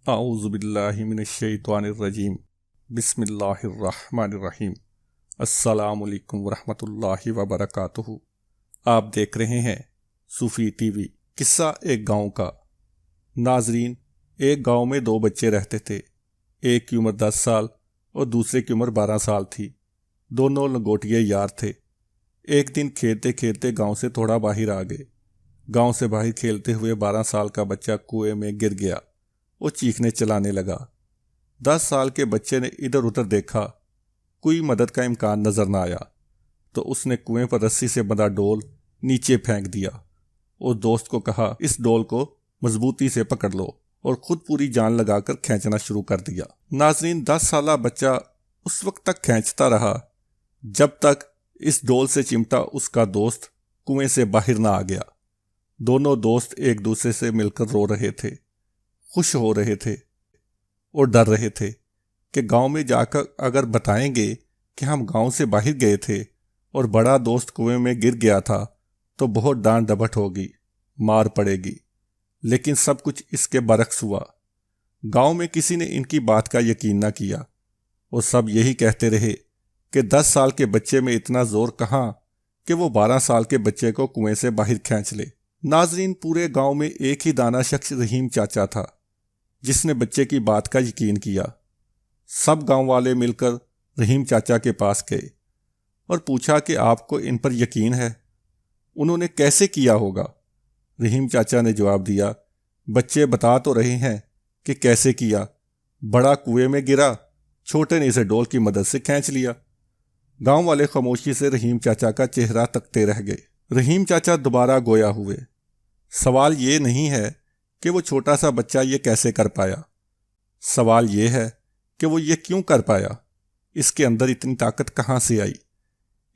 आऊज़ुबिल्लाहिमिनश्शैतानिर्रजीम बिस्मिल्लाहिर्रहमानिर्रहीम अस्सलामुअलैकुम वरहमतुल्लाहि वबरकातुहू। आप देख रहे हैं सूफ़ी टीवी। किस्सा एक गांव का। नाजरीन, एक गांव में दो बच्चे रहते थे। एक की उम्र 10 साल और दूसरे की उम्र 12 साल थी। दोनों लंगोटिए यार थे। एक दिन खेलते खेलते गांव से थोड़ा बाहर आ गए। गांव से बाहर खेलते हुए 12 साल का बच्चा कुएं में गिर गया। वो चीखने चलाने लगा। 10 साल के बच्चे ने इधर उधर देखा, कोई मदद का इम्कान नजर न आया तो उसने कुएं पर रस्सी से बंधा डोल नीचे फेंक दिया और दोस्त को कहा, इस डोल को मजबूती से पकड़ लो, और खुद पूरी जान लगाकर खींचना शुरू कर दिया। नाजरीन, 10 साला बच्चा उस वक्त तक खींचता रहा जब तक इस डोल से चिमटा उसका दोस्त कुएं से बाहर ना आ गया। दोनों दोस्त एक दूसरे से मिलकर रो रहे थे, खुश हो रहे थे और डर रहे थे कि गांव में जाकर अगर बताएंगे कि हम गांव से बाहर गए थे और बड़ा दोस्त कुएं में गिर गया था तो बहुत डांट डपट होगी, मार पड़ेगी। लेकिन सब कुछ इसके बरक्स हुआ। गांव में किसी ने इनकी बात का यकीन न किया और सब यही कहते रहे कि 10 साल के बच्चे में इतना जोर कहाँ कि वो 12 साल के बच्चे को कुएं से बाहर खींच ले। नाजरीन, पूरे गांव में एक ही दाना शख्स रहीम चाचा था जिसने बच्चे की बात का यकीन किया। सब गांव वाले मिलकर रहीम चाचा के पास गए और पूछा कि आपको इन पर यकीन है? उन्होंने कैसे किया होगा? रहीम चाचा ने जवाब दिया, बच्चे बता तो रहे हैं कि कैसे किया। बड़ा कुएं में गिरा, छोटे ने इसे डोल की मदद से खींच लिया। गांव वाले खामोशी से रहीम चाचा का चेहरा तकते रह गए। रहीम चाचा दोबारा गोया हुए, सवाल ये नहीं है कि वो छोटा सा बच्चा ये कैसे कर पाया, सवाल ये है कि वो ये क्यों कर पाया, इसके अंदर इतनी ताकत कहाँ से आई।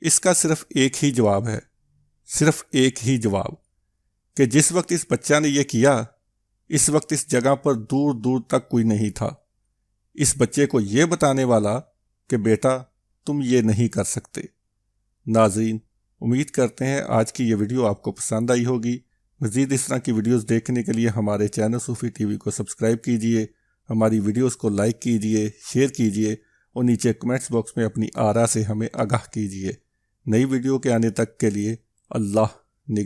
इसका सिर्फ एक ही जवाब है, सिर्फ एक ही जवाब, कि जिस वक्त इस बच्चा ने ये किया, इस वक्त इस जगह पर दूर दूर तक कोई नहीं था इस बच्चे को ये बताने वाला कि बेटा तुम ये नहीं कर सकते। नाज़रीन, उम्मीद करते हैं आज की ये वीडियो आपको पसंद आई होगी। मज़ीद इस तरह की वीडियोस देखने के लिए हमारे चैनल सूफ़ी टीवी को सब्सक्राइब कीजिए, हमारी वीडियोस को लाइक कीजिए, शेयर कीजिए और नीचे कमेंट्स बॉक्स में अपनी आरा से हमें आगाह कीजिए। नई वीडियो के आने तक के लिए अल्लाह